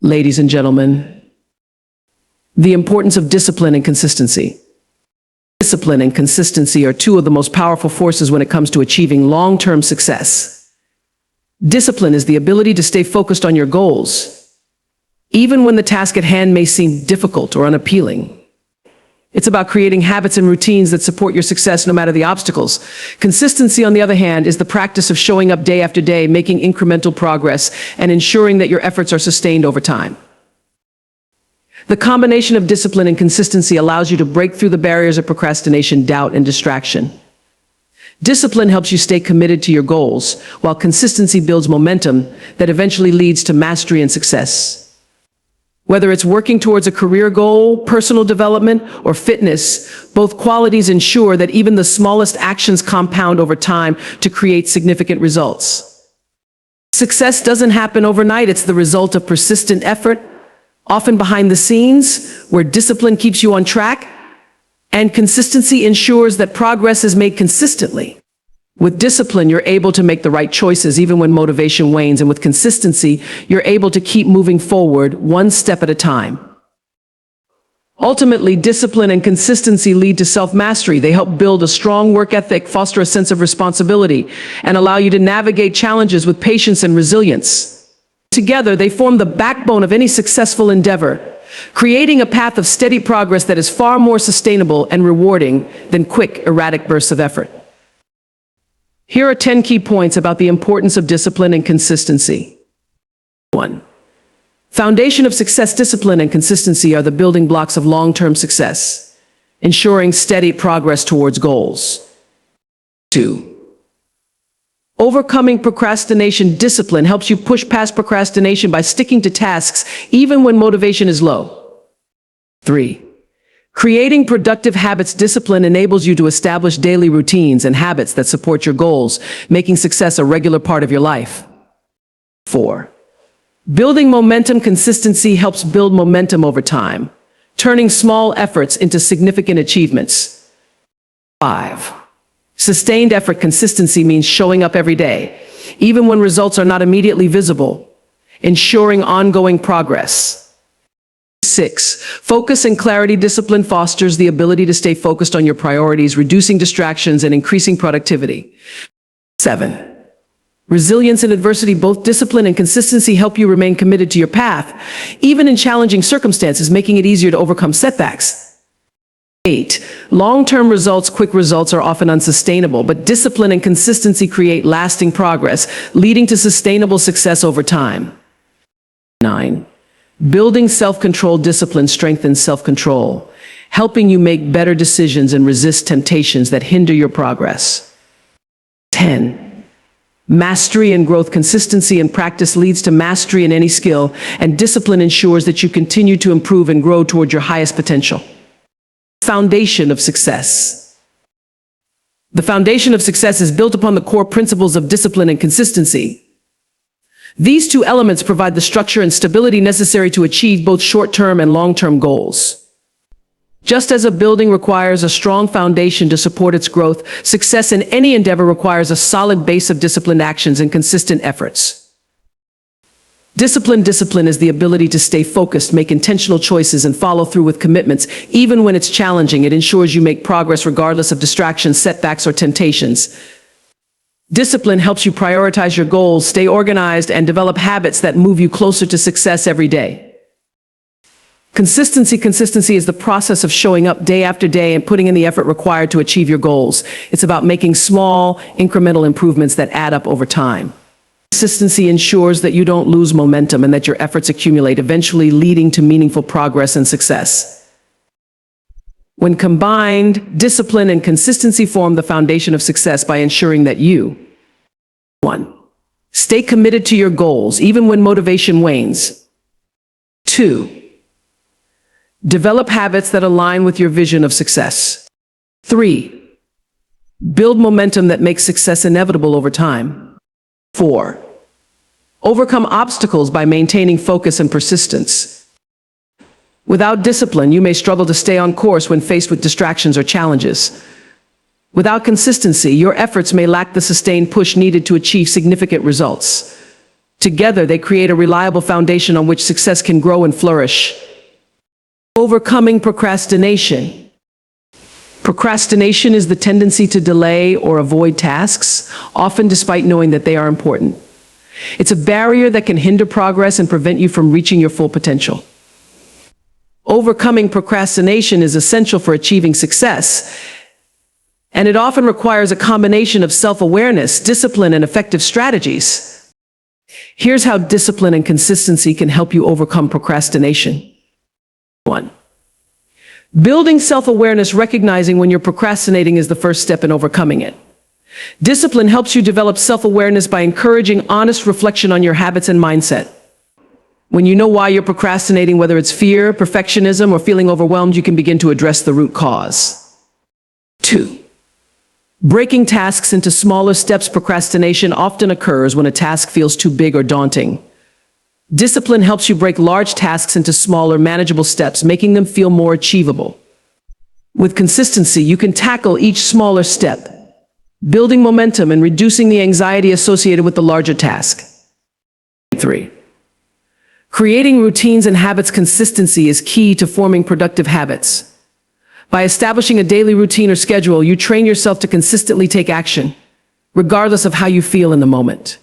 Ladies and gentlemen, the importance of discipline and consistency. Discipline and consistency are two of the most powerful forces when it comes to achieving long-term success. Discipline is the ability to stay focused on your goals, even when the task at hand may seem difficult or unappealing. It's about creating habits and routines that support your success no matter the obstacles. Consistency, on the other hand, is the practice of showing up day after day, making incremental progress, and ensuring that your efforts are sustained over time. The combination of discipline and consistency allows you to break through the barriers of procrastination, doubt, and distraction. Discipline helps you stay committed to your goals, while consistency builds momentum that eventually leads to mastery and success. Whether it's working towards a career goal, personal development, or fitness, both qualities ensure that even the smallest actions compound over time to create significant results. Success doesn't happen overnight. It's the result of persistent effort, often behind the scenes, where discipline keeps you on track, and consistency ensures that progress is made consistently. With discipline, you're able to make the right choices even when motivation wanes, and with consistency, you're able to keep moving forward one step at a time. Ultimately, discipline and consistency lead to self-mastery. They help build a strong work ethic, foster a sense of responsibility, and allow you to navigate challenges with patience and resilience. Together, they form the backbone of any successful endeavor, creating a path of steady progress that is far more sustainable and rewarding than quick, erratic bursts of effort. Here are 10 key points about the importance of discipline and consistency. 1. Foundation of success. Discipline and consistency are the building blocks of long-term success, ensuring steady progress towards goals. 2. Overcoming procrastination. Discipline helps you push past procrastination by sticking to tasks even when motivation is low. 3. Creating productive habits. Discipline enables you to establish daily routines and habits that support your goals, making success a regular part of your life. 4. Building momentum. Consistency helps build momentum over time, turning small efforts into significant achievements. 5. Sustained effort. Consistency means showing up every day, even when results are not immediately visible, ensuring ongoing progress. 6. Focus and clarity. Discipline fosters the ability to stay focused on your priorities, reducing distractions and increasing productivity. 7. Resilience in adversity. Both discipline and consistency help you remain committed to your path, even in challenging circumstances, making it easier to overcome setbacks. 8. Long-term results. Quick results are often unsustainable, but discipline and consistency create lasting progress, leading to sustainable success over time. 9. Building self-control. Discipline strengthens self-control, helping you make better decisions and resist temptations that hinder your progress. 10. Mastery and growth. Consistency and practice leads to mastery in any skill, and discipline ensures that you continue to improve and grow toward your highest potential. Foundation of success. The foundation of success is built upon the core principles of discipline and consistency. These two elements provide the structure and stability necessary to achieve both short-term and long-term goals. Just as a building requires a strong foundation to support its growth, success in any endeavor requires a solid base of disciplined actions and consistent efforts. Discipline is the ability to stay focused, make intentional choices, and follow through with commitments, even when it's challenging. It ensures you make progress regardless of distractions, setbacks, or temptations. Discipline helps you prioritize your goals, stay organized, and develop habits that move you closer to success every day. Consistency is the process of showing up day after day and putting in the effort required to achieve your goals. It's about making small, incremental improvements that add up over time. Consistency ensures that you don't lose momentum and that your efforts accumulate, eventually leading to meaningful progress and success. When combined, discipline and consistency form the foundation of success by ensuring that you 1. Stay committed to your goals even when motivation wanes. 2. Develop habits that align with your vision of success. 3. Build momentum that makes success inevitable over time. 4. Overcome obstacles by maintaining focus and persistence. Without discipline, you may struggle to stay on course when faced with distractions or challenges. Without consistency, your efforts may lack the sustained push needed to achieve significant results. Together, they create a reliable foundation on which success can grow and flourish. Overcoming procrastination. Procrastination is the tendency to delay or avoid tasks, often despite knowing that they are important. It's a barrier that can hinder progress and prevent you from reaching your full potential. Overcoming procrastination is essential for achieving success, and it often requires a combination of self-awareness, discipline, and effective strategies. Here's how discipline and consistency can help you overcome procrastination. 1. Building self-awareness. Recognizing when you're procrastinating is the first step in overcoming it. Discipline helps you develop self-awareness by encouraging honest reflection on your habits and mindset. When you know why you're procrastinating, whether it's fear, perfectionism, or feeling overwhelmed, you can begin to address the root cause. 2. Breaking tasks into smaller steps. Procrastination often occurs when a task feels too big or daunting. Discipline helps you break large tasks into smaller, manageable steps, making them feel more achievable. With consistency, you can tackle each smaller step, building momentum and reducing the anxiety associated with the larger task. 3. Creating routines and habits. Consistency is key to forming productive habits. By establishing a daily routine or schedule, you train yourself to consistently take action, regardless of how you feel in the moment.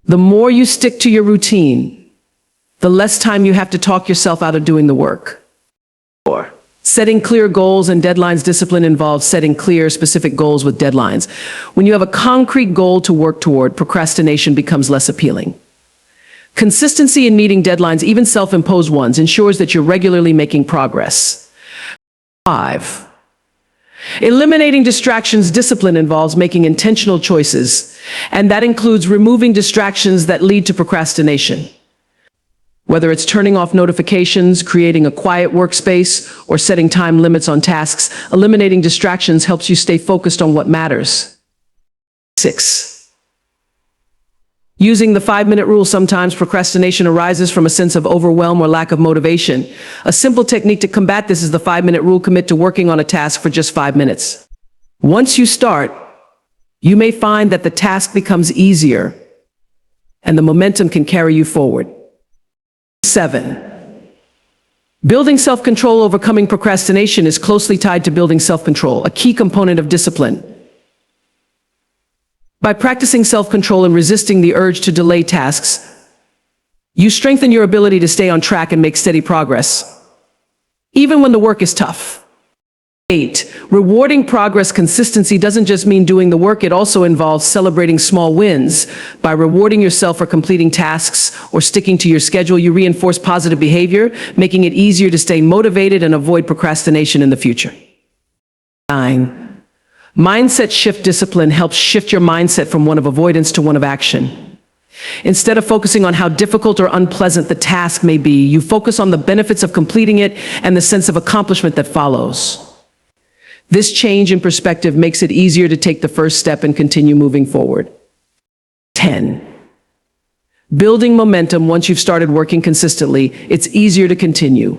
The more you stick to your routine, the less time you have to talk yourself out of doing the work. 4. Setting clear goals and deadlines. Discipline involves setting clear, specific goals with deadlines. When you have a concrete goal to work toward, procrastination becomes less appealing. Consistency in meeting deadlines, even self-imposed ones, ensures that you're regularly making progress. 5. Eliminating distractions. Discipline involves making intentional choices, and that includes removing distractions that lead to procrastination. Whether it's turning off notifications, creating a quiet workspace, or setting time limits on tasks, eliminating distractions helps you stay focused on what matters. 6. Using the 5-minute rule. Sometimes procrastination arises from a sense of overwhelm or lack of motivation. A simple technique to combat this is the 5-minute rule. Commit to working on a task for just 5 minutes. Once you start, you may find that the task becomes easier and the momentum can carry you forward. 7. Building self-control. Overcoming procrastination is closely tied to building self-control, a key component of discipline. By practicing self-control and resisting the urge to delay tasks, you strengthen your ability to stay on track and make steady progress, even when the work is tough. 8. Rewarding progress. Consistency doesn't just mean doing the work, it also involves celebrating small wins. By rewarding yourself for completing tasks or sticking to your schedule, you reinforce positive behavior, making it easier to stay motivated and avoid procrastination in the future. 9. Mindset shift. Discipline helps shift your mindset from one of avoidance to one of action. Instead of focusing on how difficult or unpleasant the task may be, you focus on the benefits of completing it and the sense of accomplishment that follows. This change in perspective makes it easier to take the first step and continue moving forward. 10. Building momentum. Once you've started working consistently, it's easier to continue.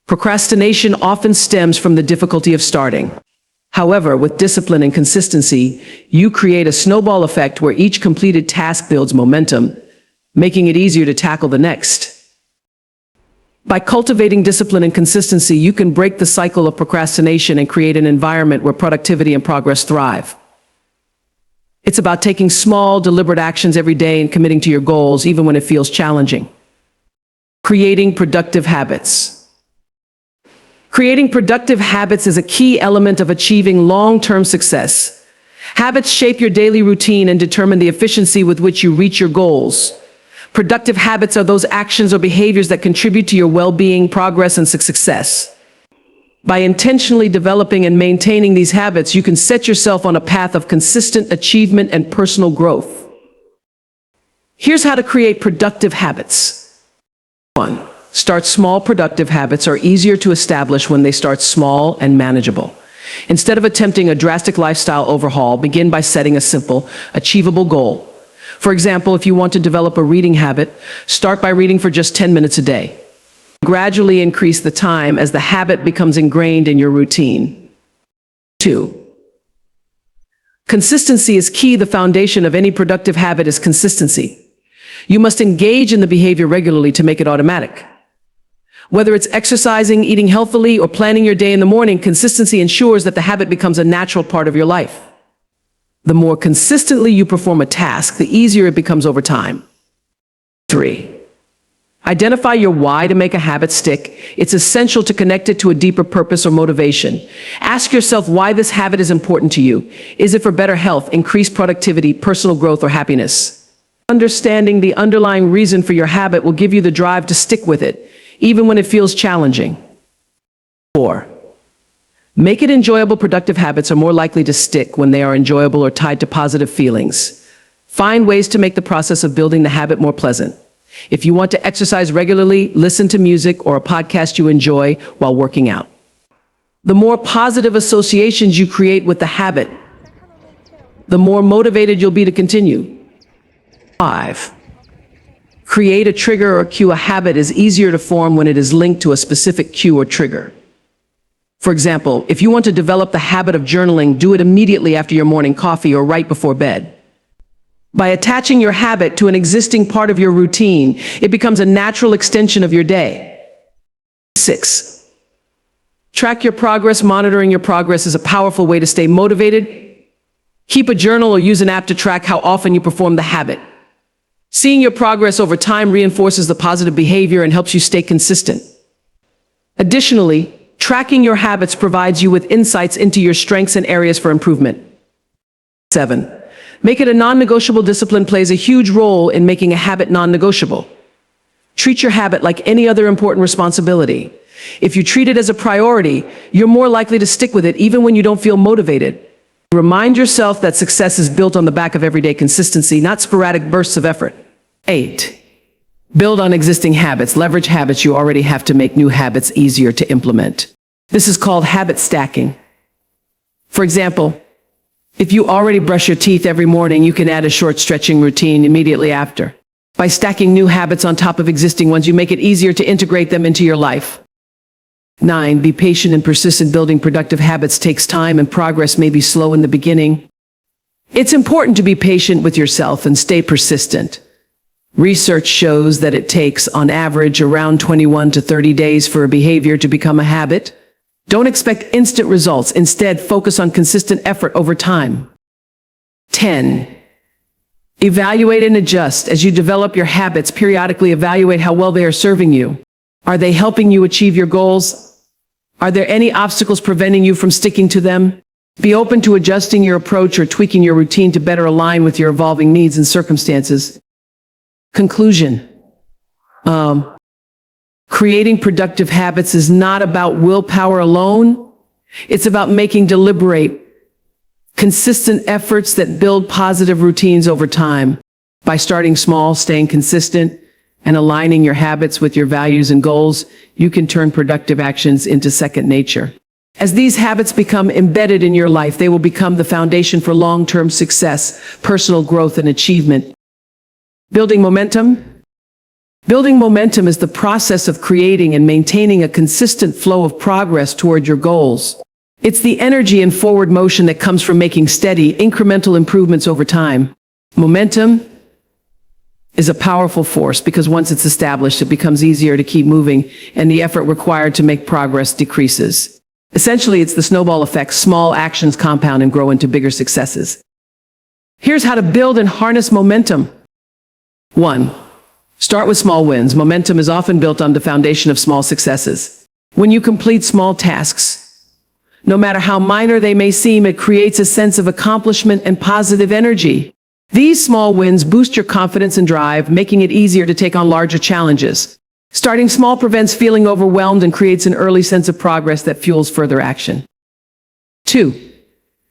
Procrastination often stems from the difficulty of starting. However, with discipline and consistency, you create a snowball effect where each completed task builds momentum, making it easier to tackle the next. By cultivating discipline and consistency, you can break the cycle of procrastination and create an environment where productivity and progress thrive. It's about taking small, deliberate actions every day and committing to your goals, even when it feels challenging. Creating productive habits. Creating productive habits is a key element of achieving long-term success. Habits shape your daily routine and determine the efficiency with which you reach your goals. Productive habits are those actions or behaviors that contribute to your well-being, progress, and success. By intentionally developing and maintaining these habits, you can set yourself on a path of consistent achievement and personal growth. Here's how to create productive habits. 1. Start small. Productive habits are easier to establish when they start small and manageable. Instead of attempting a drastic lifestyle overhaul, begin by setting a simple, achievable goal. For example, if you want to develop a reading habit, start by reading for just 10 minutes a day. Gradually increase the time as the habit becomes ingrained in your routine. 2. Consistency is key. The foundation of any productive habit is consistency. You must engage in the behavior regularly to make it automatic. Whether it's exercising, eating healthily, or planning your day in the morning, consistency ensures that the habit becomes a natural part of your life. The more consistently you perform a task, the easier it becomes over time. 3. Identify your why to make a habit stick. It's essential to connect it to a deeper purpose or motivation. Ask yourself why this habit is important to you. Is it for better health, increased productivity, personal growth, or happiness? Understanding the underlying reason for your habit will give you the drive to stick with it, even when it feels challenging. 4. Make it enjoyable. Productive habits are more likely to stick when they are enjoyable or tied to positive feelings. Find ways to make the process of building the habit more pleasant. If you want to exercise regularly, listen to music or a podcast you enjoy while working out. The more positive associations you create with the habit, the more motivated you'll be to continue. 5. Create a trigger or cue. A habit is easier to form when it is linked to a specific cue or trigger. For example, if you want to develop the habit of journaling, do it immediately after your morning coffee or right before bed. By attaching your habit to an existing part of your routine, it becomes a natural extension of your day. 6. Track your progress. Monitoring your progress is a powerful way to stay motivated. Keep a journal or use an app to track how often you perform the habit. Seeing your progress over time reinforces the positive behavior and helps you stay consistent. Additionally, tracking your habits provides you with insights into your strengths and areas for improvement. 7. Make it a non-negotiable. Discipline plays a huge role in making a habit non-negotiable. Treat your habit like any other important responsibility. If you treat it as a priority, you're more likely to stick with it even when you don't feel motivated. Remind yourself that success is built on the back of everyday consistency, not sporadic bursts of effort. 8. Build on existing habits. Leverage habits you already have to make new habits easier to implement. This is called habit stacking. For example, if you already brush your teeth every morning, you can add a short stretching routine immediately after. By stacking new habits on top of existing ones, you make it easier to integrate them into your life. 9. Be patient and persistent. Building productive habits takes time, and progress may be slow in the beginning. It's important to be patient with yourself and stay persistent. Research shows that it takes, on average, around 21 to 30 days for a behavior to become a habit. Don't expect instant results. Instead, focus on consistent effort over time. 10. Evaluate and adjust. As you develop your habits, periodically evaluate how well they are serving you. Are they helping you achieve your goals? Are there any obstacles preventing you from sticking to them? Be open to adjusting your approach or tweaking your routine to better align with your evolving needs and circumstances. Conclusion. Creating productive habits is not about willpower alone. It's about making deliberate, consistent efforts that build positive routines over time. By starting small, staying consistent, and aligning your habits with your values and goals, you can turn productive actions into second nature. As these habits become embedded in your life, they will become the foundation for long-term success, personal growth, and achievement. Building momentum? Building momentum is the process of creating and maintaining a consistent flow of progress toward your goals. It's the energy and forward motion that comes from making steady, incremental improvements over time. Momentum is a powerful force because once it's established, it becomes easier to keep moving, and the effort required to make progress decreases. Essentially, it's the snowball effect. Small actions compound and grow into bigger successes. Here's how to build and harness momentum. 1. Start with small wins. Momentum is often built on the foundation of small successes. When you complete small tasks, no matter how minor they may seem, it creates a sense of accomplishment and positive energy. These small wins boost your confidence and drive, making it easier to take on larger challenges. Starting small prevents feeling overwhelmed and creates an early sense of progress that fuels further action. 2.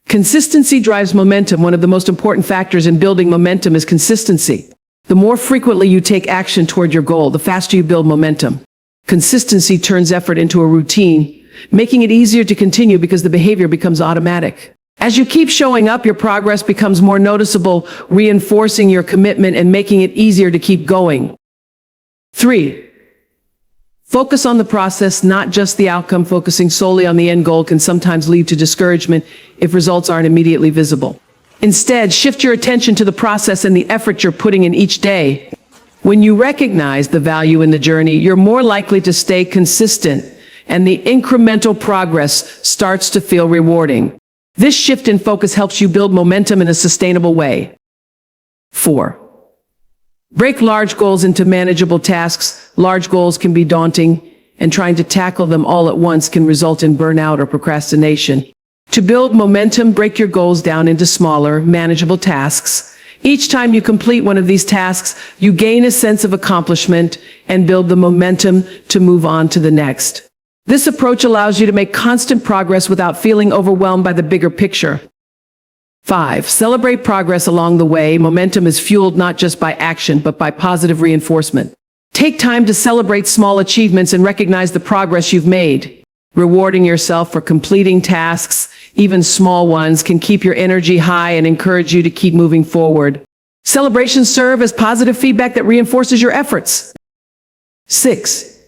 Consistency drives momentum. One of the most important factors in building momentum is consistency. The more frequently you take action toward your goal, the faster you build momentum. Consistency turns effort into a routine, making it easier to continue because the behavior becomes automatic. As you keep showing up, your progress becomes more noticeable, reinforcing your commitment and making it easier to keep going. 3. Focus on the process, not just the outcome. Focusing solely on the end goal can sometimes lead to discouragement if results aren't immediately visible. Instead, shift your attention to the process and the effort you're putting in each day. When you recognize the value in the journey, you're more likely to stay consistent, and the incremental progress starts to feel rewarding. This shift in focus helps you build momentum in a sustainable way. 4. Break large goals into manageable tasks. Large goals can be daunting, and trying to tackle them all at once can result in burnout or procrastination. To build momentum, break your goals down into smaller, manageable tasks. Each time you complete one of these tasks, you gain a sense of accomplishment and build the momentum to move on to the next. This approach allows you to make constant progress without feeling overwhelmed by the bigger picture. 5. Celebrate progress along the way. Momentum is fueled not just by action, but by positive reinforcement. Take time to celebrate small achievements and recognize the progress you've made. Rewarding yourself for completing tasks, even small ones, can keep your energy high and encourage you to keep moving forward. Celebrations serve as positive feedback that reinforces your efforts. 6.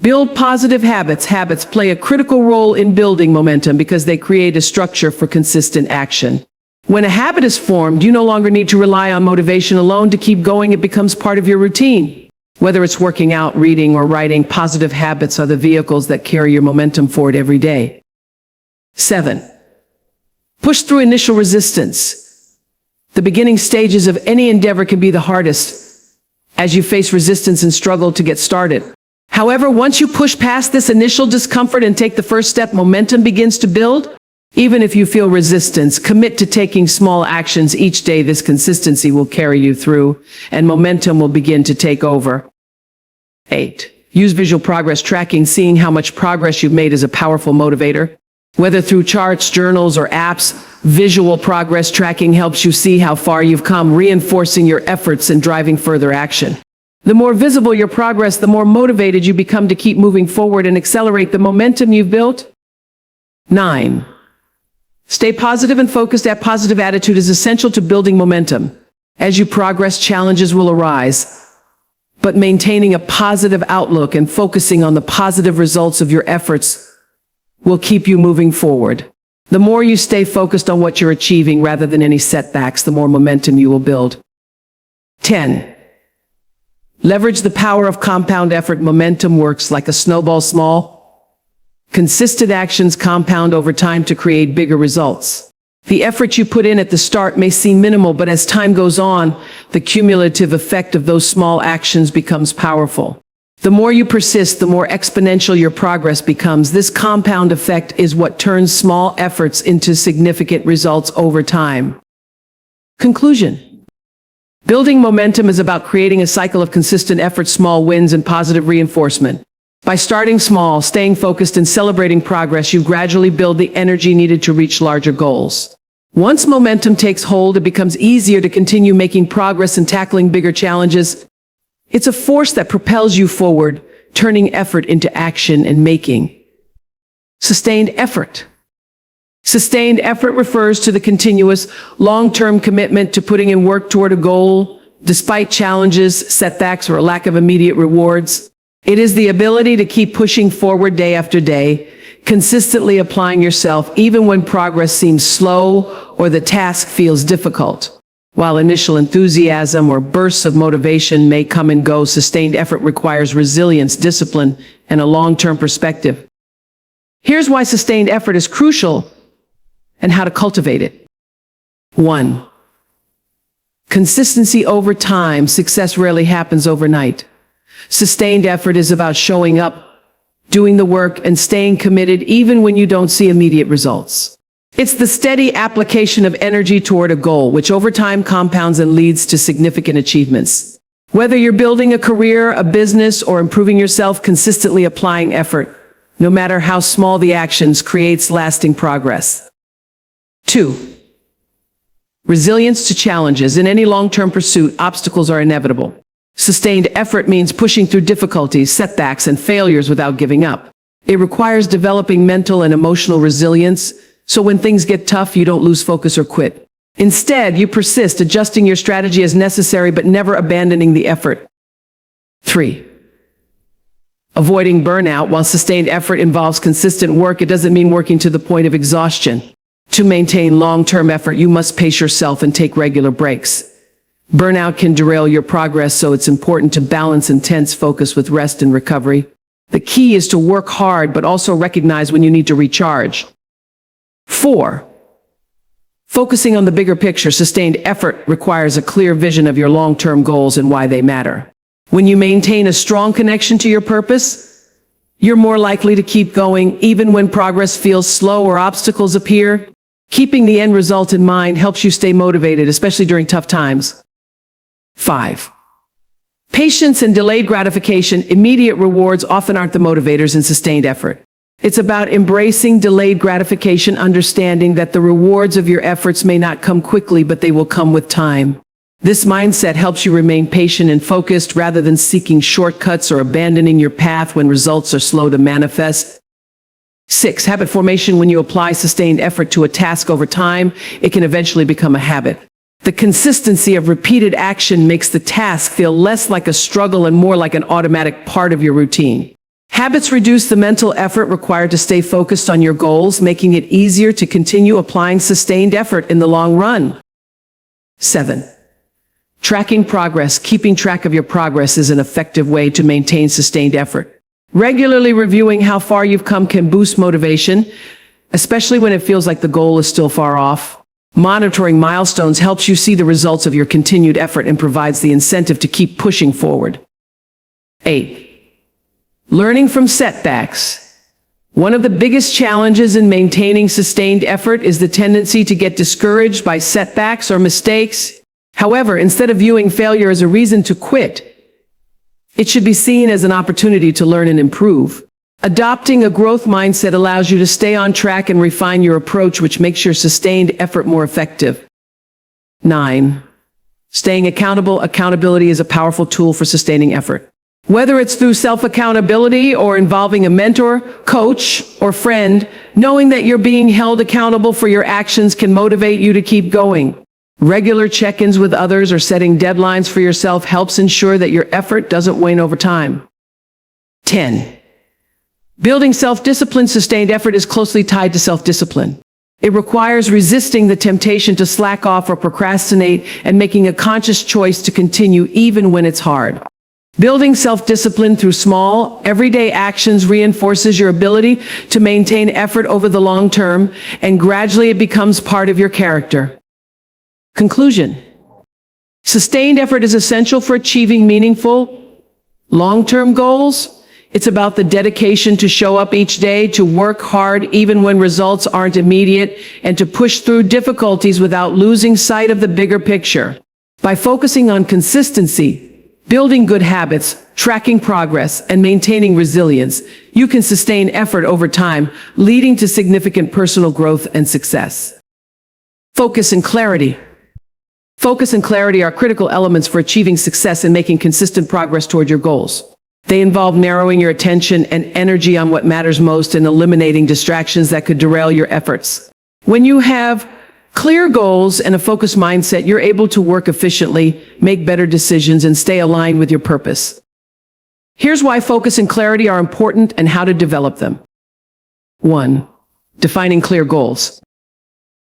Build positive habits. Habits play a critical role in building momentum because they create a structure for consistent action. When a habit is formed, you no longer need to rely on motivation alone to keep going. It becomes part of your routine. Whether it's working out, reading, or writing, positive habits are the vehicles that carry your momentum forward every day. 7. Push through initial resistance. The beginning stages of any endeavor can be the hardest, as you face resistance and struggle to get started. However, once you push past this initial discomfort and take the first step, momentum begins to build. Even if you feel resistance, commit to taking small actions each day. This consistency will carry you through, and momentum will begin to take over. 8. Use visual progress tracking. Seeing how much progress you've made is a powerful motivator. Whether through charts, journals, or apps, visual progress tracking helps you see how far you've come, reinforcing your efforts and driving further action. The more visible your progress, the more motivated you become to keep moving forward and accelerate the momentum you've built. 9. Stay positive and focused. That positive attitude is essential to building momentum. As you progress, challenges will arise, but maintaining a positive outlook and focusing on the positive results of your efforts will keep you moving forward. The more you stay focused on what you're achieving rather than any setbacks, the more momentum you will build. 10. Leverage the power of compound effort. Momentum works like a snowball. Small, consistent actions compound over time to create bigger results. The effort you put in at the start may seem minimal, but as time goes on, the cumulative effect of those small actions becomes powerful. The more you persist, the more exponential your progress becomes. This compound effect is what turns small efforts into significant results over time. Conclusion. Building momentum is about creating a cycle of consistent effort, small wins, and positive reinforcement. By starting small, staying focused, and celebrating progress, you gradually build the energy needed to reach larger goals. Once momentum takes hold, it becomes easier to continue making progress and tackling bigger challenges. It's a force that propels you forward, turning effort into action and making sustained effort. Sustained effort refers to the continuous, long-term commitment to putting in work toward a goal, despite challenges, setbacks, or a lack of immediate rewards. It is the ability to keep pushing forward day after day, consistently applying yourself even when progress seems slow or the task feels difficult. While initial enthusiasm or bursts of motivation may come and go, sustained effort requires resilience, discipline, and a long-term perspective. Here's why sustained effort is crucial and how to cultivate it. 1. Consistency over time. Success rarely happens overnight. Sustained effort is about showing up, doing the work, and staying committed even when you don't see immediate results. It's the steady application of energy toward a goal, which over time compounds and leads to significant achievements. Whether you're building a career, a business, or improving yourself, consistently applying effort, no matter how small the actions, creates lasting progress. 2. Resilience to challenges. In any long-term pursuit, obstacles are inevitable. Sustained effort means pushing through difficulties, setbacks, and failures without giving up. It requires developing mental and emotional resilience, so when things get tough, you don't lose focus or quit. Instead, you persist, adjusting your strategy as necessary but never abandoning the effort. 3. Avoiding burnout. While sustained effort involves consistent work, it doesn't mean working to the point of exhaustion. To maintain long-term effort, you must pace yourself and take regular breaks. Burnout can derail your progress, so it's important to balance intense focus with rest and recovery. The key is to work hard, but also recognize when you need to recharge. 4. Focusing on the bigger picture. Sustained effort requires a clear vision of your long-term goals and why they matter. When you maintain a strong connection to your purpose, you're more likely to keep going even when progress feels slow or obstacles appear. Keeping the end result in mind helps you stay motivated, especially during tough times. 5. Patience and delayed gratification. Immediate rewards often aren't the motivators in sustained effort. It's about embracing delayed gratification, understanding that the rewards of your efforts may not come quickly, but they will come with time. This mindset helps you remain patient and focused rather than seeking shortcuts or abandoning your path when results are slow to manifest. 6. Habit formation. When you apply sustained effort to a task over time, it can eventually become a habit. The consistency of repeated action makes the task feel less like a struggle and more like an automatic part of your routine. Habits reduce the mental effort required to stay focused on your goals, making it easier to continue applying sustained effort in the long run. 7. Tracking progress. Keeping track of your progress is an effective way to maintain sustained effort. Regularly reviewing how far you've come can boost motivation, especially when it feels like the goal is still far off. Monitoring milestones helps you see the results of your continued effort and provides the incentive to keep pushing forward. 8. Learning from setbacks. One of the biggest challenges in maintaining sustained effort is the tendency to get discouraged by setbacks or mistakes. However, instead of viewing failure as a reason to quit, it should be seen as an opportunity to learn and improve. Adopting a growth mindset allows you to stay on track and refine your approach, which makes your sustained effort more effective. 9. Staying accountable. Accountability is a powerful tool for sustaining effort. Whether it's through self-accountability or involving a mentor, coach, or friend, knowing that you're being held accountable for your actions can motivate you to keep going. Regular check-ins with others or setting deadlines for yourself helps ensure that your effort doesn't wane over time. 10. Building self-discipline. Sustained effort is closely tied to self-discipline. It requires resisting the temptation to slack off or procrastinate and making a conscious choice to continue even when it's hard. Building self-discipline through small, everyday actions reinforces your ability to maintain effort over the long term, and gradually it becomes part of your character. Conclusion. Sustained effort is essential for achieving meaningful, long-term goals. It's about the dedication to show up each day, to work hard even when results aren't immediate, and to push through difficulties without losing sight of the bigger picture. By focusing on consistency, building good habits, tracking progress, and maintaining resilience, you can sustain effort over time, leading to significant personal growth and success. Focus and clarity. Focus and clarity are critical elements for achieving success and making consistent progress toward your goals. They involve narrowing your attention and energy on what matters most and eliminating distractions that could derail your efforts. When you have clear goals and a focused mindset, you're able to work efficiently, make better decisions, and stay aligned with your purpose. Here's why focus and clarity are important and how to develop them. 1. Defining clear goals.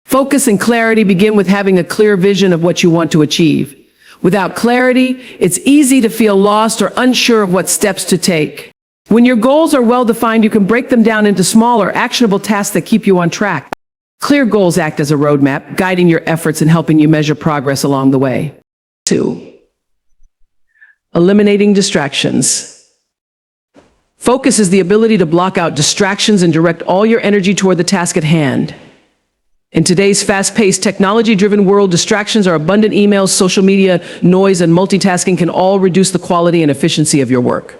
Focus and clarity begin with having a clear vision of what you want to achieve. Without clarity, it's easy to feel lost or unsure of what steps to take. When your goals are well defined, you can break them down into smaller, actionable tasks that keep you on track. Clear goals act as a roadmap, guiding your efforts and helping you measure progress along the way. 2. Eliminating distractions. Focus is the ability to block out distractions and direct all your energy toward the task at hand. In today's fast-paced, technology-driven world, distractions are abundant. Emails, social media, noise, and multitasking can all reduce the quality and efficiency of your work.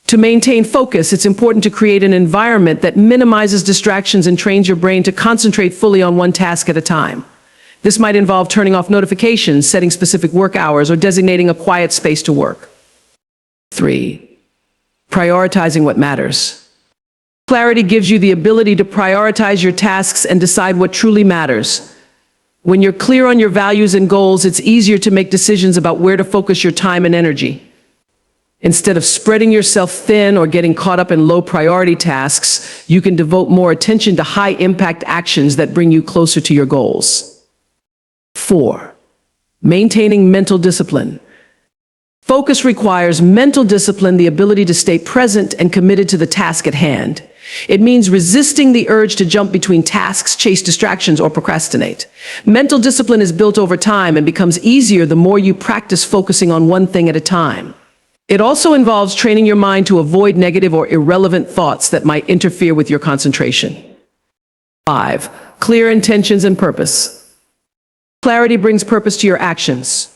To maintain focus, it's important to create an environment that minimizes distractions and trains your brain to concentrate fully on one task at a time. This might involve turning off notifications, setting specific work hours, or designating a quiet space to work. 3. Prioritizing what matters. Clarity gives you the ability to prioritize your tasks and decide what truly matters. When you're clear on your values and goals, it's easier to make decisions about where to focus your time and energy. Instead of spreading yourself thin or getting caught up in low-priority tasks, you can devote more attention to high-impact actions that bring you closer to your goals. 4. Maintaining mental discipline. Focus requires mental discipline, the ability to stay present and committed to the task at hand. It means resisting the urge to jump between tasks, chase distractions, or procrastinate. Mental discipline is built over time and becomes easier the more you practice focusing on one thing at a time. It also involves training your mind to avoid negative or irrelevant thoughts that might interfere with your concentration. 5. Clear intentions and purpose. Clarity brings purpose to your actions.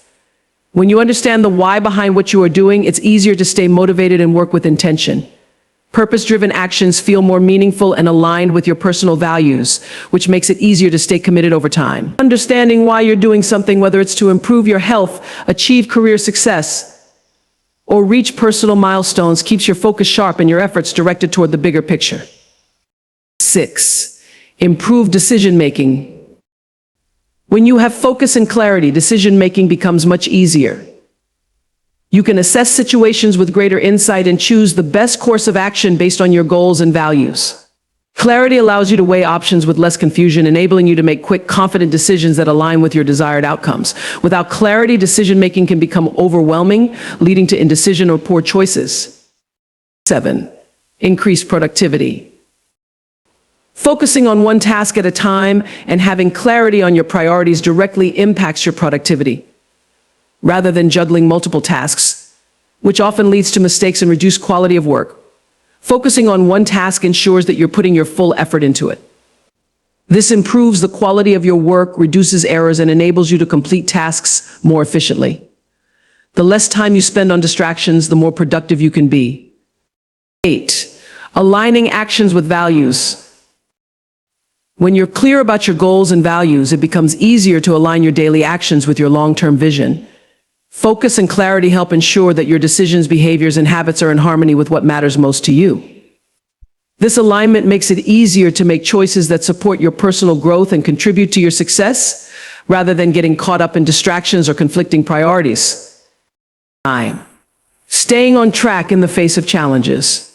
When you understand the why behind what you are doing, it's easier to stay motivated and work with intention. Purpose-driven actions feel more meaningful and aligned with your personal values, which makes it easier to stay committed over time. Understanding why you're doing something, whether it's to improve your health, achieve career success, or reach personal milestones, keeps your focus sharp and your efforts directed toward the bigger picture. 6. Improve decision-making. When you have focus and clarity, decision-making becomes much easier. You can assess situations with greater insight and choose the best course of action based on your goals and values. Clarity allows you to weigh options with less confusion, enabling you to make quick, confident decisions that align with your desired outcomes. Without clarity, decision-making can become overwhelming, leading to indecision or poor choices. 7. Increase productivity. Focusing on one task at a time and having clarity on your priorities directly impacts your productivity, rather than juggling multiple tasks, which often leads to mistakes and reduced quality of work. Focusing on one task ensures that you're putting your full effort into it. This improves the quality of your work, reduces errors, and enables you to complete tasks more efficiently. The less time you spend on distractions, the more productive you can be. 8. Aligning actions with values. When you're clear about your goals and values, it becomes easier to align your daily actions with your long-term vision. Focus and clarity help ensure that your decisions, behaviors, and habits are in harmony with what matters most to you. This alignment makes it easier to make choices that support your personal growth and contribute to your success, rather than getting caught up in distractions or conflicting priorities. 9. Staying on track in the face of challenges.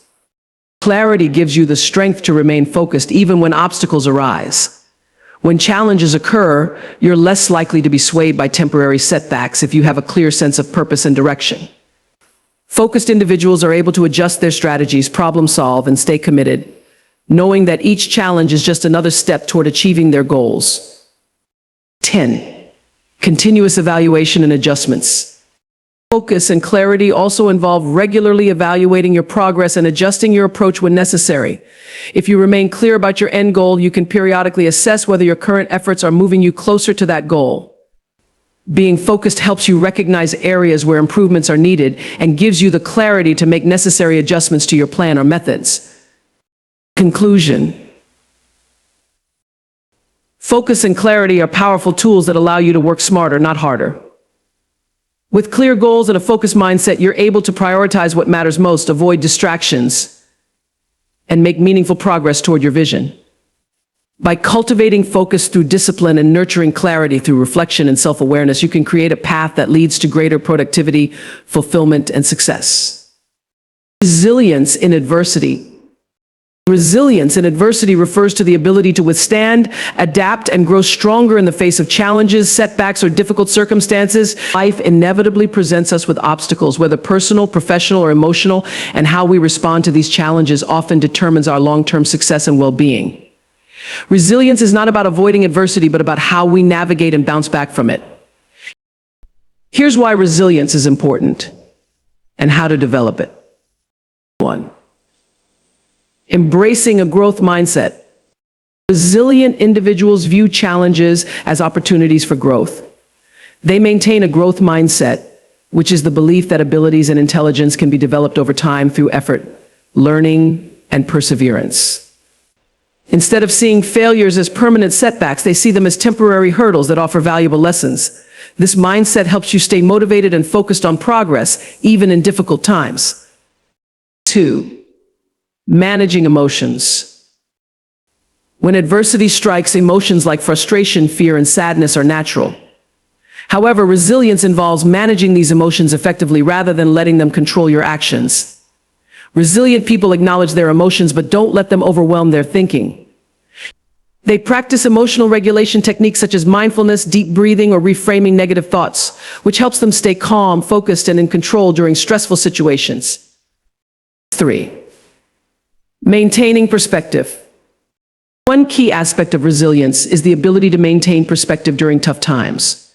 Clarity gives you the strength to remain focused even when obstacles arise. When challenges occur, you're less likely to be swayed by temporary setbacks if you have a clear sense of purpose and direction. Focused individuals are able to adjust their strategies, problem solve, and stay committed, knowing that each challenge is just another step toward achieving their goals. 10. Continuous evaluation and adjustments. Focus and clarity also involve regularly evaluating your progress and adjusting your approach when necessary. If you remain clear about your end goal, you can periodically assess whether your current efforts are moving you closer to that goal. Being focused helps you recognize areas where improvements are needed and gives you the clarity to make necessary adjustments to your plan or methods. Conclusion. Focus and clarity are powerful tools that allow you to work smarter, not harder. With clear goals and a focused mindset, you're able to prioritize what matters most, avoid distractions, and make meaningful progress toward your vision. By cultivating focus through discipline and nurturing clarity through reflection and self-awareness, you can create a path that leads to greater productivity, fulfillment, and success. Resilience in adversity. Resilience in adversity refers to the ability to withstand, adapt, and grow stronger in the face of challenges, setbacks, or difficult circumstances. Life inevitably presents us with obstacles, whether personal, professional, or emotional, and how we respond to these challenges often determines our long-term success and well-being. Resilience is not about avoiding adversity, but about how we navigate and bounce back from it. Here's why resilience is important and how to develop it. 1. Embracing a growth mindset. Resilient individuals view challenges as opportunities for growth. They maintain a growth mindset, which is the belief that abilities and intelligence can be developed over time through effort, learning, and perseverance. Instead of seeing failures as permanent setbacks, they see them as temporary hurdles that offer valuable lessons. This mindset helps you stay motivated and focused on progress, even in difficult times. 2. Managing emotions. When adversity strikes, emotions like frustration, fear, and sadness are natural. However, resilience involves managing these emotions effectively rather than letting them control your actions. Resilient people acknowledge their emotions but don't let them overwhelm their thinking. They practice emotional regulation techniques such as mindfulness, deep breathing, or reframing negative thoughts, which helps them stay calm, focused, and in control during stressful situations. 3. Maintaining perspective. One key aspect of resilience is the ability to maintain perspective during tough times.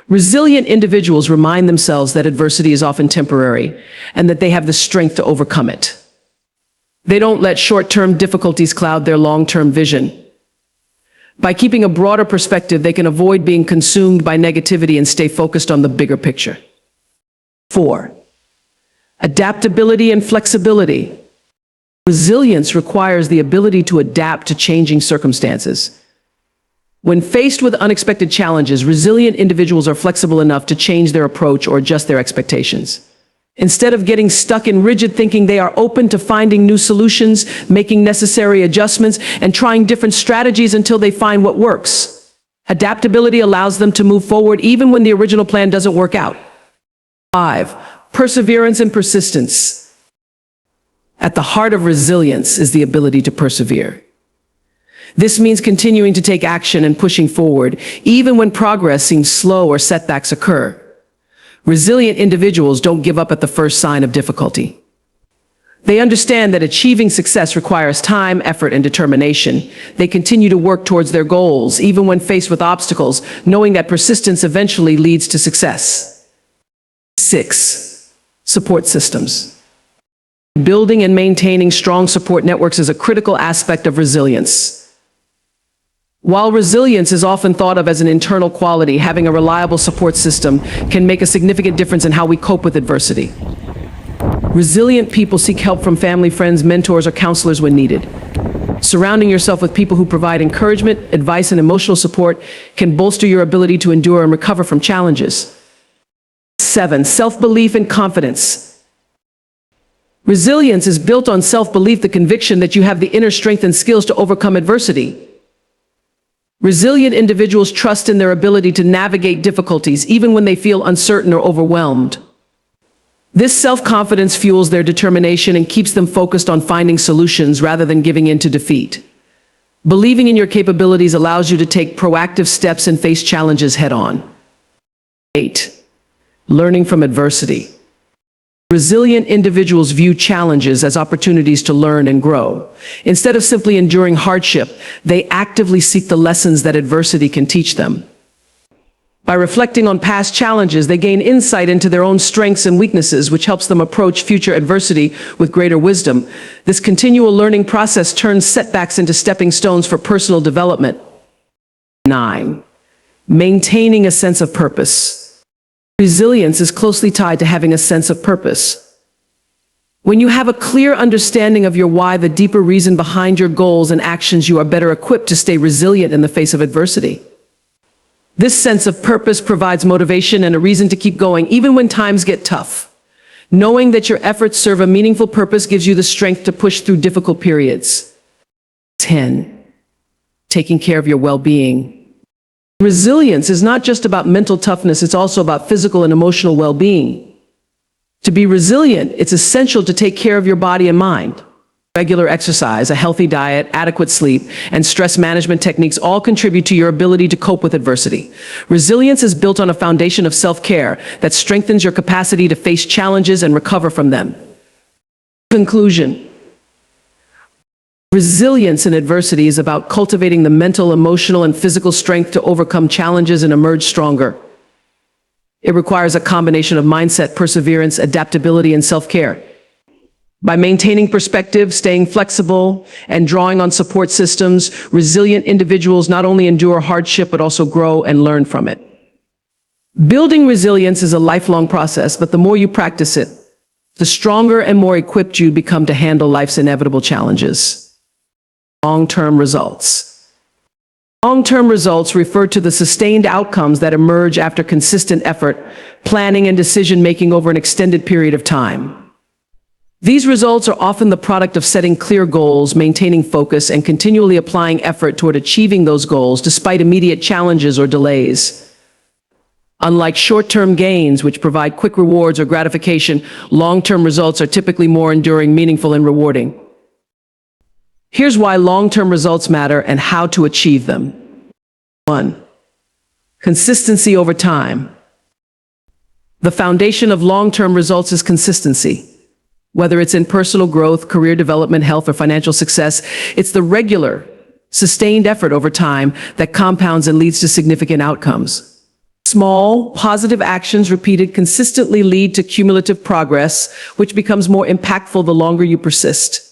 Resilient individuals remind themselves that adversity is often temporary and that they have the strength to overcome it. They don't let short-term difficulties cloud their long-term vision. By keeping a broader perspective, they can avoid being consumed by negativity and stay focused on the bigger picture. 4. Adaptability and flexibility. Resilience requires the ability to adapt to changing circumstances. When faced with unexpected challenges, resilient individuals are flexible enough to change their approach or adjust their expectations. Instead of getting stuck in rigid thinking, they are open to finding new solutions, making necessary adjustments, and trying different strategies until they find what works. Adaptability allows them to move forward even when the original plan doesn't work out. 5. Perseverance and persistence. At the heart of resilience is the ability to persevere. This means continuing to take action and pushing forward, even when progress seems slow or setbacks occur. Resilient individuals don't give up at the first sign of difficulty. They understand that achieving success requires time, effort, and determination. They continue to work towards their goals, even when faced with obstacles, knowing that persistence eventually leads to success. 6. Support systems. Building and maintaining strong support networks is a critical aspect of resilience. While resilience is often thought of as an internal quality, having a reliable support system can make a significant difference in how we cope with adversity. Resilient people seek help from family, friends, mentors, or counselors when needed. Surrounding yourself with people who provide encouragement, advice, and emotional support can bolster your ability to endure and recover from challenges. 7. Self-belief and confidence. Resilience is built on self-belief, the conviction that you have the inner strength and skills to overcome adversity. Resilient individuals trust in their ability to navigate difficulties even when they feel uncertain or overwhelmed. This self-confidence fuels their determination and keeps them focused on finding solutions rather than giving in to defeat. Believing in your capabilities allows you to take proactive steps and face challenges head-on. 8. Learning from adversity. Resilient individuals view challenges as opportunities to learn and grow. Instead of simply enduring hardship, they actively seek the lessons that adversity can teach them. By reflecting on past challenges, they gain insight into their own strengths and weaknesses, which helps them approach future adversity with greater wisdom. This continual learning process turns setbacks into stepping stones for personal development. 9. Maintaining a sense of purpose. Resilience is closely tied to having a sense of purpose. When you have a clear understanding of your why, the deeper reason behind your goals and actions, you are better equipped to stay resilient in the face of adversity. This sense of purpose provides motivation and a reason to keep going, even when times get tough. Knowing that your efforts serve a meaningful purpose gives you the strength to push through difficult periods. 10. Taking care of your well-being. Resilience is not just about mental toughness, it's also about physical and emotional well-being. To be resilient, it's essential to take care of your body and mind. Regular exercise, a healthy diet, adequate sleep, and stress management techniques all contribute to your ability to cope with adversity. Resilience is built on a foundation of self-care that strengthens your capacity to face challenges and recover from them. Conclusion. Resilience in adversity is about cultivating the mental, emotional, and physical strength to overcome challenges and emerge stronger. It requires a combination of mindset, perseverance, adaptability, and self-care. By maintaining perspective, staying flexible, and drawing on support systems, resilient individuals not only endure hardship but also grow and learn from it. Building resilience is a lifelong process, but the more you practice it, the stronger and more equipped you become to handle life's inevitable challenges. Long-term results. Long-term results refer to the sustained outcomes that emerge after consistent effort, planning, and decision-making over an extended period of time. These results are often the product of setting clear goals, maintaining focus, and continually applying effort toward achieving those goals despite immediate challenges or delays. Unlike short-term gains, which provide quick rewards or gratification, long-term results are typically more enduring, meaningful, and rewarding. Here's why long-term results matter and how to achieve them. 1. Consistency over time. The foundation of long-term results is consistency. Whether it's in personal growth, career development, health, or financial success, it's the regular, sustained effort over time that compounds and leads to significant outcomes. Small, positive actions repeated consistently lead to cumulative progress, which becomes more impactful the longer you persist.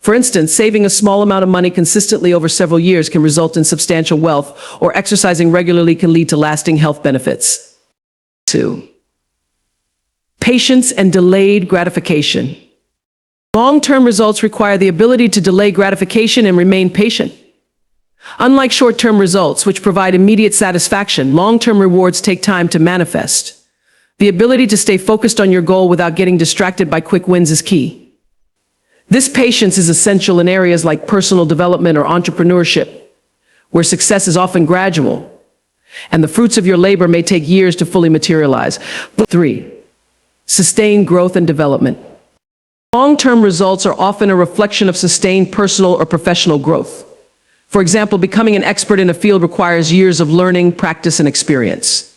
For instance, saving a small amount of money consistently over several years can result in substantial wealth, or exercising regularly can lead to lasting health benefits. 2. Patience and delayed gratification. Long-term results require the ability to delay gratification and remain patient. Unlike short-term results, which provide immediate satisfaction, long-term rewards take time to manifest. The ability to stay focused on your goal without getting distracted by quick wins is key. This patience is essential in areas like personal development or entrepreneurship, where success is often gradual, and the fruits of your labor may take years to fully materialize. 3. Sustained growth and development. Long-term results are often a reflection of sustained personal or professional growth. For example, becoming an expert in a field requires years of learning, practice, and experience.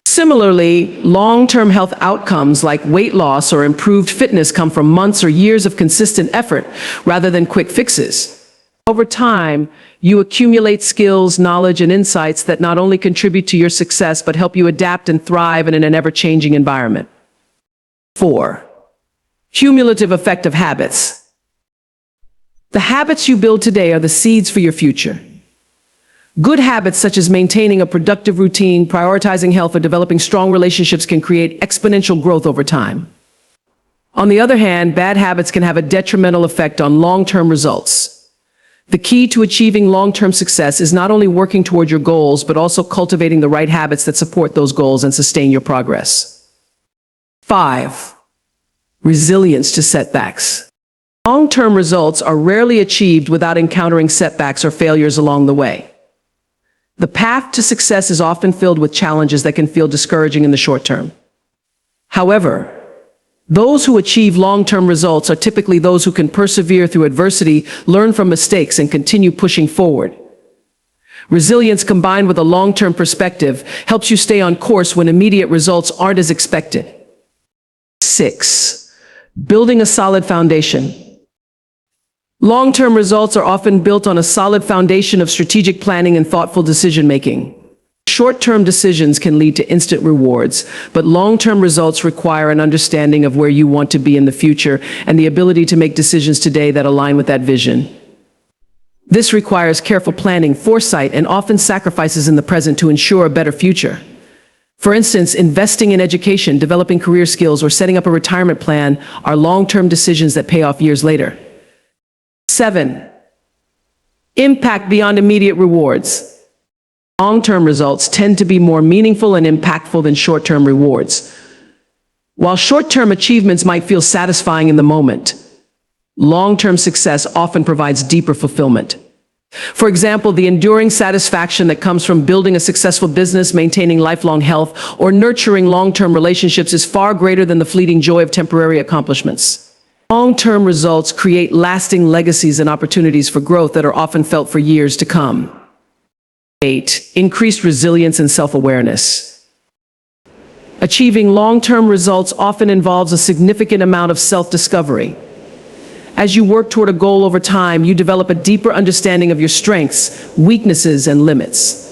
Similarly, long-term health outcomes like weight loss or improved fitness come from months or years of consistent effort rather than quick fixes. Over time, you accumulate skills, knowledge, and insights that not only contribute to your success but help you adapt and thrive in an ever-changing environment. 4. Cumulative effect of habits. The habits you build today are the seeds for your future. Good habits such as maintaining a productive routine, prioritizing health, or developing strong relationships can create exponential growth over time. On the other hand, bad habits can have a detrimental effect on long-term results. The key to achieving long-term success is not only working toward your goals, but also cultivating the right habits that support those goals and sustain your progress. 5. Resilience to setbacks. Long-term results are rarely achieved without encountering setbacks or failures along the way. The path to success is often filled with challenges that can feel discouraging in the short term. However, those who achieve long-term results are typically those who can persevere through adversity, learn from mistakes, and continue pushing forward. Resilience combined with a long-term perspective helps you stay on course when immediate results aren't as expected. 6. Building a solid foundation. Long-term results are often built on a solid foundation of strategic planning and thoughtful decision-making. Short-term decisions can lead to instant rewards, but long-term results require an understanding of where you want to be in the future and the ability to make decisions today that align with that vision. This requires careful planning, foresight, and often sacrifices in the present to ensure a better future. For instance, investing in education, developing career skills, or setting up a retirement plan are long-term decisions that pay off years later. 7. Impact beyond immediate rewards. Long-term results tend to be more meaningful and impactful than short-term rewards. While short-term achievements might feel satisfying in the moment, long-term success often provides deeper fulfillment. For example, the enduring satisfaction that comes from building a successful business, maintaining lifelong health, or nurturing long-term relationships is far greater than the fleeting joy of temporary accomplishments. Long-term results create lasting legacies and opportunities for growth that are often felt for years to come. 8. Increased resilience and self-awareness. Achieving long-term results often involves a significant amount of self-discovery. As you work toward a goal over time, you develop a deeper understanding of your strengths, weaknesses, and limits.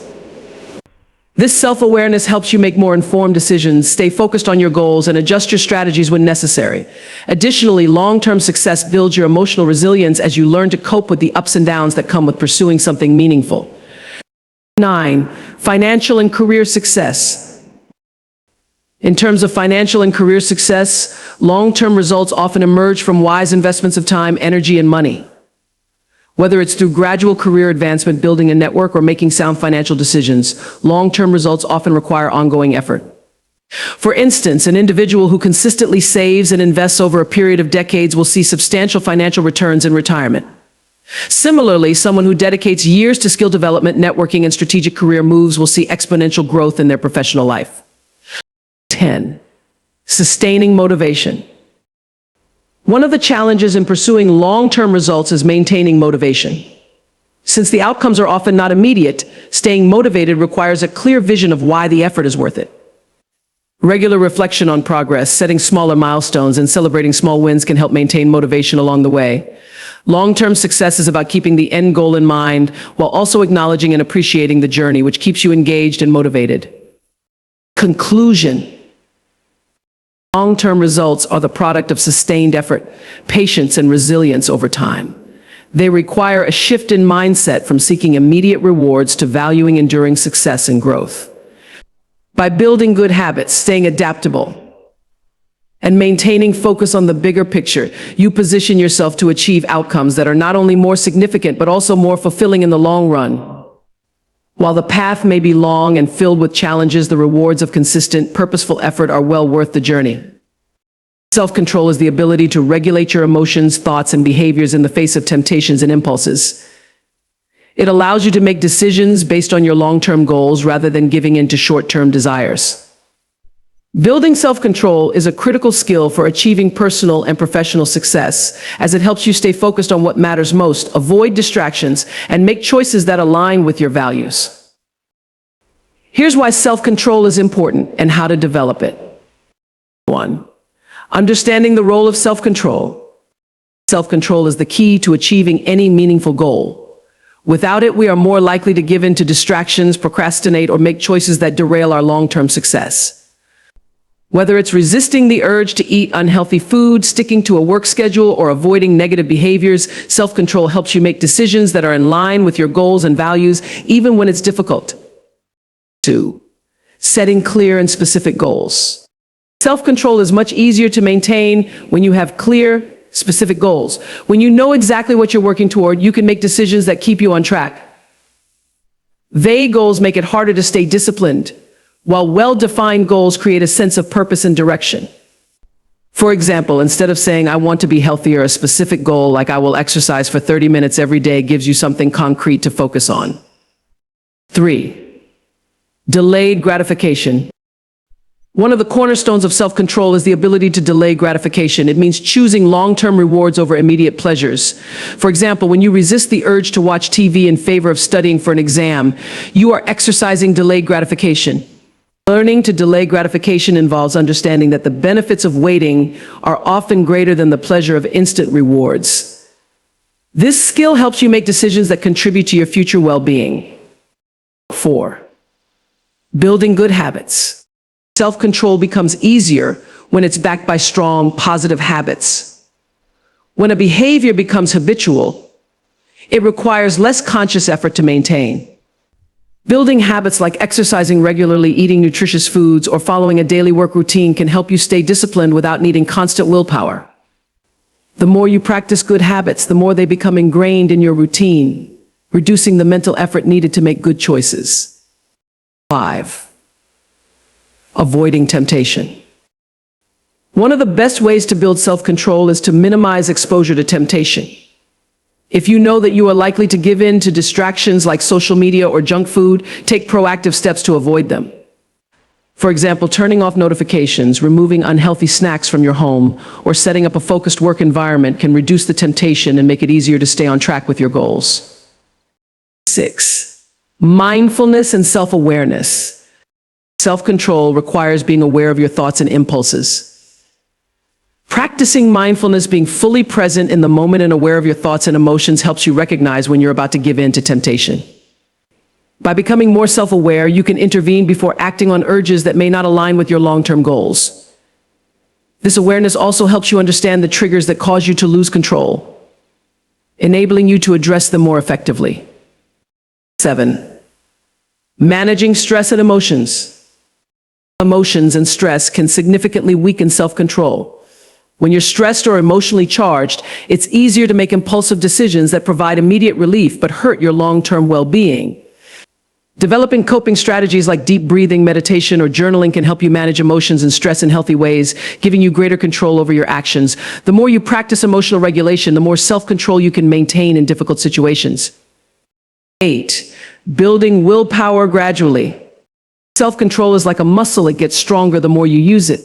This self-awareness helps you make more informed decisions, stay focused on your goals, and adjust your strategies when necessary. Additionally, long-term success builds your emotional resilience as you learn to cope with the ups and downs that come with pursuing something meaningful. 9. Financial and career success. In terms of financial and career success, long-term results often emerge from wise investments of time, energy, and money. Whether it's through gradual career advancement, building a network, or making sound financial decisions, long-term results often require ongoing effort. For instance, an individual who consistently saves and invests over a period of decades will see substantial financial returns in retirement. Similarly, someone who dedicates years to skill development, networking, and strategic career moves will see exponential growth in their professional life. 10. Sustaining motivation. One of the challenges in pursuing long-term results is maintaining motivation. Since the outcomes are often not immediate, staying motivated requires a clear vision of why the effort is worth it. Regular reflection on progress, setting smaller milestones, and celebrating small wins can help maintain motivation along the way. Long-term success is about keeping the end goal in mind while also acknowledging and appreciating the journey, which keeps you engaged and motivated. Conclusion. Long-term results are the product of sustained effort, patience, and resilience over time. They require a shift in mindset from seeking immediate rewards to valuing enduring success and growth. By building good habits, staying adaptable, and maintaining focus on the bigger picture, you position yourself to achieve outcomes that are not only more significant, but also more fulfilling in the long run. While the path may be long and filled with challenges, the rewards of consistent, purposeful effort are well worth the journey. Self-control is the ability to regulate your emotions, thoughts, and behaviors in the face of temptations and impulses. It allows you to make decisions based on your long-term goals rather than giving in to short-term desires. Building self-control is a critical skill for achieving personal and professional success, as it helps you stay focused on what matters most, avoid distractions, and make choices that align with your values. Here's why self-control is important and how to develop it. 1. Understanding the role of self-control. Self-control is the key to achieving any meaningful goal. Without it, we are more likely to give in to distractions, procrastinate, or make choices that derail our long-term success. Whether it's resisting the urge to eat unhealthy food, sticking to a work schedule, or avoiding negative behaviors, self-control helps you make decisions that are in line with your goals and values, even when it's difficult. 2. Setting clear and specific goals. Self-control is much easier to maintain when you have clear, specific goals. When you know exactly what you're working toward, you can make decisions that keep you on track. Vague goals make it harder to stay disciplined, while well-defined goals create a sense of purpose and direction. For example, instead of saying, "I want to be healthier," a specific goal like "I will exercise for 30 minutes every day" gives you something concrete to focus on. 3. Delayed gratification. One of the cornerstones of self-control is the ability to delay gratification. It means choosing long-term rewards over immediate pleasures. For example, when you resist the urge to watch TV in favor of studying for an exam, you are exercising delayed gratification. Learning to delay gratification involves understanding that the benefits of waiting are often greater than the pleasure of instant rewards. This skill helps you make decisions that contribute to your future well-being. 4. Building good habits. Self-control becomes easier when it's backed by strong, positive habits. When a behavior becomes habitual, it requires less conscious effort to maintain. Building habits like exercising regularly, eating nutritious foods, or following a daily work routine can help you stay disciplined without needing constant willpower. The more you practice good habits, the more they become ingrained in your routine, reducing the mental effort needed to make good choices. 5. Avoiding temptation. One of the best ways to build self-control is to minimize exposure to temptation. If you know that you are likely to give in to distractions like social media or junk food, take proactive steps to avoid them. For example, turning off notifications, removing unhealthy snacks from your home, or setting up a focused work environment can reduce the temptation and make it easier to stay on track with your goals. 6. Mindfulness and self-awareness. Self-control requires being aware of your thoughts and impulses. Practicing mindfulness, being fully present in the moment and aware of your thoughts and emotions, helps you recognize when you're about to give in to temptation. By becoming more self-aware, you can intervene before acting on urges that may not align with your long-term goals. This awareness also helps you understand the triggers that cause you to lose control, enabling you to address them more effectively. 7. Managing stress and emotions. Emotions and stress can significantly weaken self-control. When you're stressed or emotionally charged, it's easier to make impulsive decisions that provide immediate relief but hurt your long-term well-being. Developing coping strategies like deep breathing, meditation, or journaling can help you manage emotions and stress in healthy ways, giving you greater control over your actions. The more you practice emotional regulation, the more self-control you can maintain in difficult situations. 8. Building willpower gradually. Self-control is like a muscle. It gets stronger the more you use it.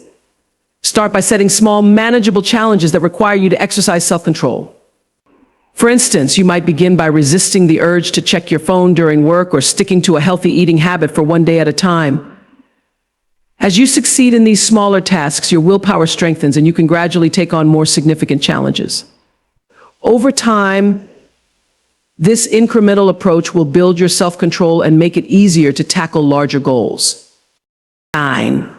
Start by setting small, manageable challenges that require you to exercise self-control. For instance, you might begin by resisting the urge to check your phone during work or sticking to a healthy eating habit for one day at a time. As you succeed in these smaller tasks, your willpower strengthens and you can gradually take on more significant challenges. Over time, this incremental approach will build your self-control and make it easier to tackle larger goals. 9.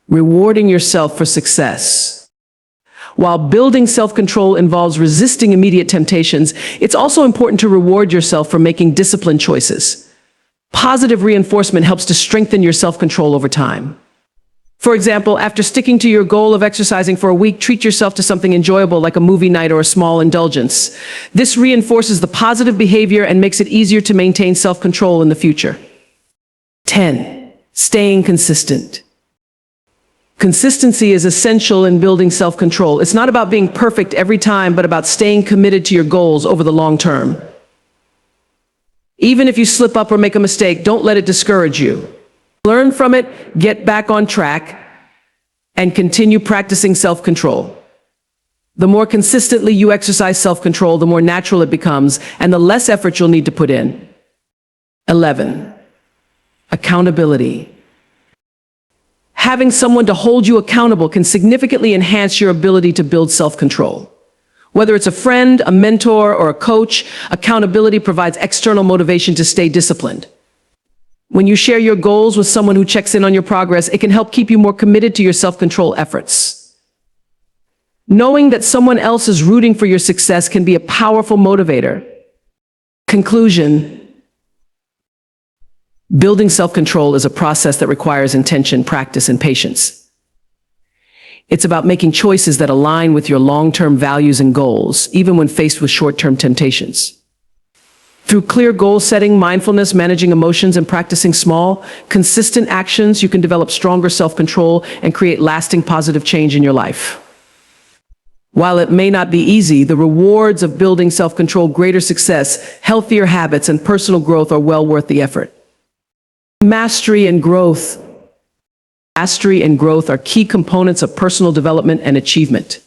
Rewarding yourself for success. While building self-control involves resisting immediate temptations, it's also important to reward yourself for making disciplined choices. Positive reinforcement helps to strengthen your self-control over time. For example, after sticking to your goal of exercising for a week, treat yourself to something enjoyable like a movie night or a small indulgence. This reinforces the positive behavior and makes it easier to maintain self-control in the future. 10. Staying consistent. Consistency is essential in building self-control. It's not about being perfect every time, but about staying committed to your goals over the long term. Even if you slip up or make a mistake, don't let it discourage you. Learn from it, get back on track, and continue practicing self-control. The more consistently you exercise self-control, the more natural it becomes, and the less effort you'll need to put in. 11. Accountability. Having someone to hold you accountable can significantly enhance your ability to build self-control. Whether it's a friend, a mentor, or a coach, accountability provides external motivation to stay disciplined. When you share your goals with someone who checks in on your progress, it can help keep you more committed to your self-control efforts. Knowing that someone else is rooting for your success can be a powerful motivator. Conclusion: building self-control is a process that requires intention, practice, and patience. It's about making choices that align with your long-term values and goals, even when faced with short-term temptations. Through clear goal setting, mindfulness, managing emotions, and practicing small, consistent actions, you can develop stronger self-control and create lasting positive change in your life. While it may not be easy, the rewards of building self-control, greater success, healthier habits, and personal growth are well worth the effort. Mastery and growth. Mastery and growth are key components of personal development and achievement.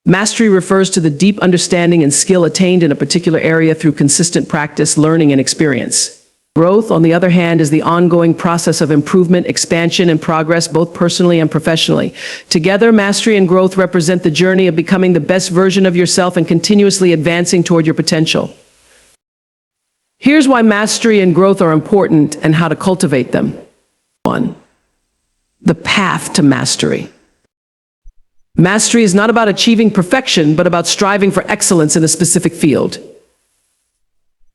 Mastery refers to the deep understanding and skill attained in a particular area through consistent practice, learning, and experience. Growth, on the other hand, is the ongoing process of improvement, expansion, and progress, both personally and professionally. Together, mastery and growth represent the journey of becoming the best version of yourself and continuously advancing toward your potential. Here's why mastery and growth are important and how to cultivate them. 1. The path to mastery. Mastery is not about achieving perfection, but about striving for excellence in a specific field.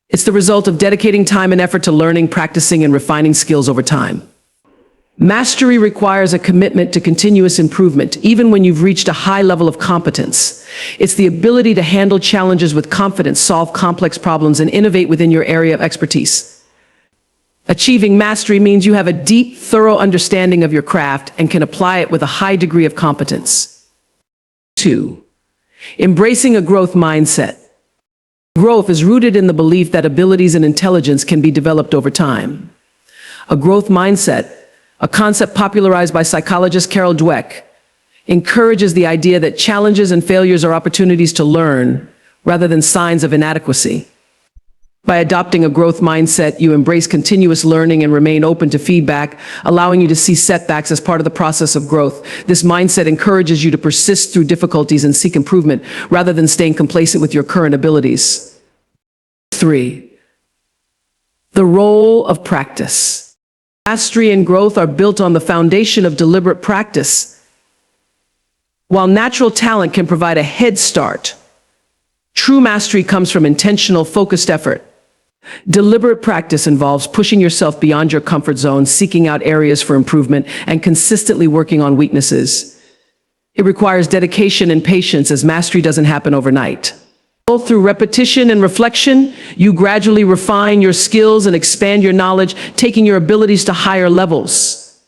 It's the result of dedicating time and effort to learning, practicing, and refining skills over time. Mastery requires a commitment to continuous improvement, even when you've reached a high level of competence. It's the ability to handle challenges with confidence, solve complex problems, and innovate within your area of expertise. Achieving mastery means you have a deep, thorough understanding of your craft and can apply it with a high degree of competence. 2. Embracing a growth mindset. Growth is rooted in the belief that abilities and intelligence can be developed over time. A growth mindset, a concept popularized by psychologist Carol Dweck, encourages the idea that challenges and failures are opportunities to learn rather than signs of inadequacy. By adopting a growth mindset, you embrace continuous learning and remain open to feedback, allowing you to see setbacks as part of the process of growth. This mindset encourages you to persist through difficulties and seek improvement, rather than staying complacent with your current abilities. 3. The role of practice. Mastery and growth are built on the foundation of deliberate practice. While natural talent can provide a head start, true mastery comes from intentional, focused effort. Deliberate practice involves pushing yourself beyond your comfort zone, seeking out areas for improvement, and consistently working on weaknesses. It requires dedication and patience, as mastery doesn't happen overnight. Both through repetition and reflection, you gradually refine your skills and expand your knowledge, taking your abilities to higher levels.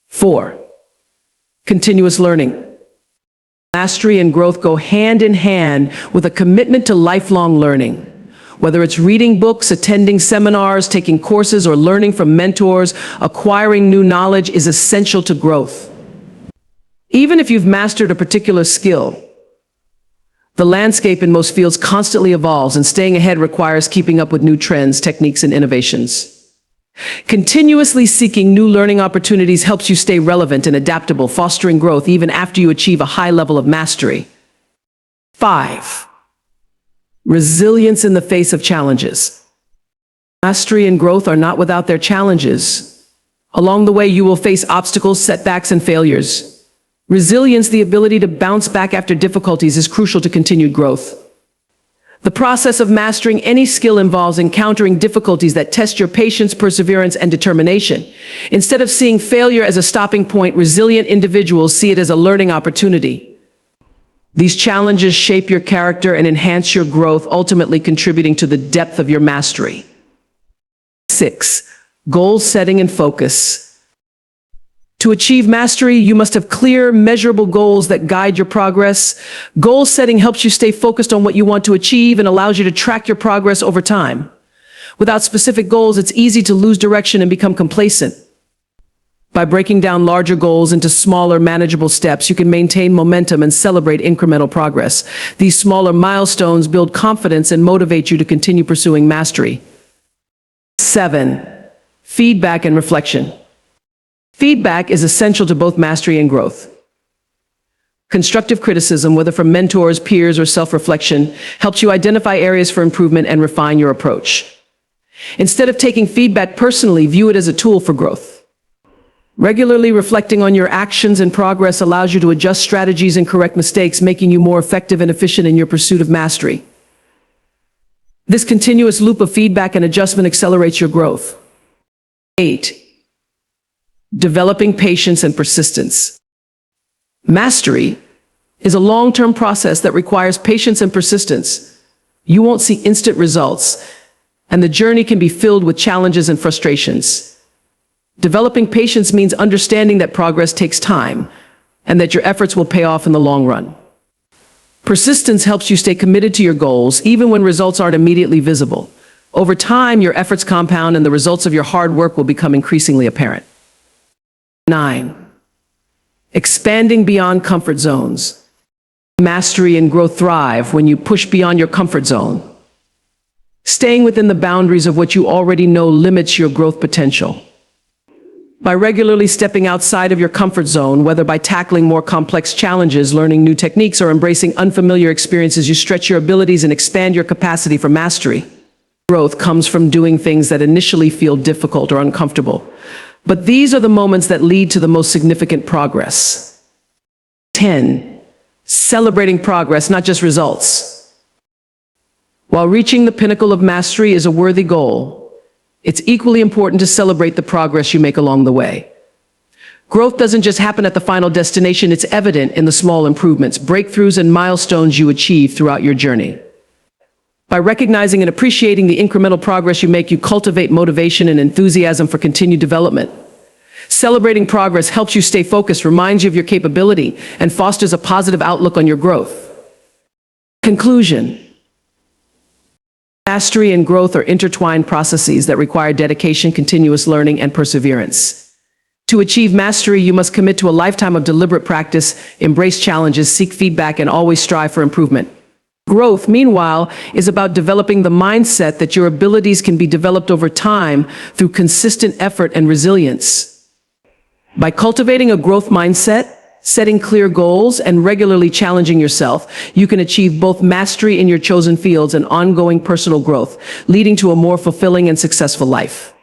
4. Continuous learning. Mastery and growth go hand in hand with a commitment to lifelong learning. Whether it's reading books, attending seminars, taking courses, or learning from mentors, acquiring new knowledge is essential to growth. Even if you've mastered a particular skill, the landscape in most fields constantly evolves, and staying ahead requires keeping up with new trends, techniques, and innovations. Continuously seeking new learning opportunities helps you stay relevant and adaptable, fostering growth even after you achieve a high level of mastery. 5. Resilience in the face of challenges. Mastery and growth are not without their challenges. Along the way, you will face obstacles, setbacks, and failures. Resilience, the ability to bounce back after difficulties, is crucial to continued growth. The process of mastering any skill involves encountering difficulties that test your patience, perseverance, and determination. Instead of seeing failure as a stopping point, resilient individuals see it as a learning opportunity. These challenges shape your character and enhance your growth, ultimately contributing to the depth of your mastery. 6. Goal setting and focus. To achieve mastery, you must have clear, measurable goals that guide your progress. Goal setting helps you stay focused on what you want to achieve and allows you to track your progress over time. Without specific goals, it's easy to lose direction and become complacent. By breaking down larger goals into smaller, manageable steps, you can maintain momentum and celebrate incremental progress. These smaller milestones build confidence and motivate you to continue pursuing mastery. 7. Feedback and reflection. Feedback is essential to both mastery and growth. Constructive criticism, whether from mentors, peers, or self-reflection, helps you identify areas for improvement and refine your approach. Instead of taking feedback personally, view it as a tool for growth. Regularly reflecting on your actions and progress allows you to adjust strategies and correct mistakes, making you more effective and efficient in your pursuit of mastery. This continuous loop of feedback and adjustment accelerates your growth. 8. Developing patience and persistence. Mastery is a long-term process that requires patience and persistence. You won't see instant results, and the journey can be filled with challenges and frustrations. Developing patience means understanding that progress takes time and that your efforts will pay off in the long run. Persistence helps you stay committed to your goals even when results aren't immediately visible. Over time, your efforts compound and the results of your hard work will become increasingly apparent. 9. Expanding beyond comfort zones. Mastery and growth thrive when you push beyond your comfort zone. Staying within the boundaries of what you already know limits your growth potential. By regularly stepping outside of your comfort zone, whether by tackling more complex challenges, learning new techniques, or embracing unfamiliar experiences, you stretch your abilities and expand your capacity for mastery. Growth comes from doing things that initially feel difficult or uncomfortable. But these are the moments that lead to the most significant progress. 10. Celebrating progress, not just results. While reaching the pinnacle of mastery is a worthy goal, it's equally important to celebrate the progress you make along the way. Growth doesn't just happen at the final destination, it's evident in the small improvements, breakthroughs, and milestones you achieve throughout your journey. By recognizing and appreciating the incremental progress you make, you cultivate motivation and enthusiasm for continued development. Celebrating progress helps you stay focused, reminds you of your capability, and fosters a positive outlook on your growth. Conclusion. Mastery and growth are intertwined processes that require dedication, continuous learning, and perseverance. To achieve mastery, you must commit to a lifetime of deliberate practice, embrace challenges, seek feedback, and always strive for improvement. Growth, meanwhile, is about developing the mindset that your abilities can be developed over time through consistent effort and resilience. By cultivating a growth mindset, setting clear goals, and regularly challenging yourself, you can achieve both mastery in your chosen fields and ongoing personal growth, leading to a more fulfilling and successful life.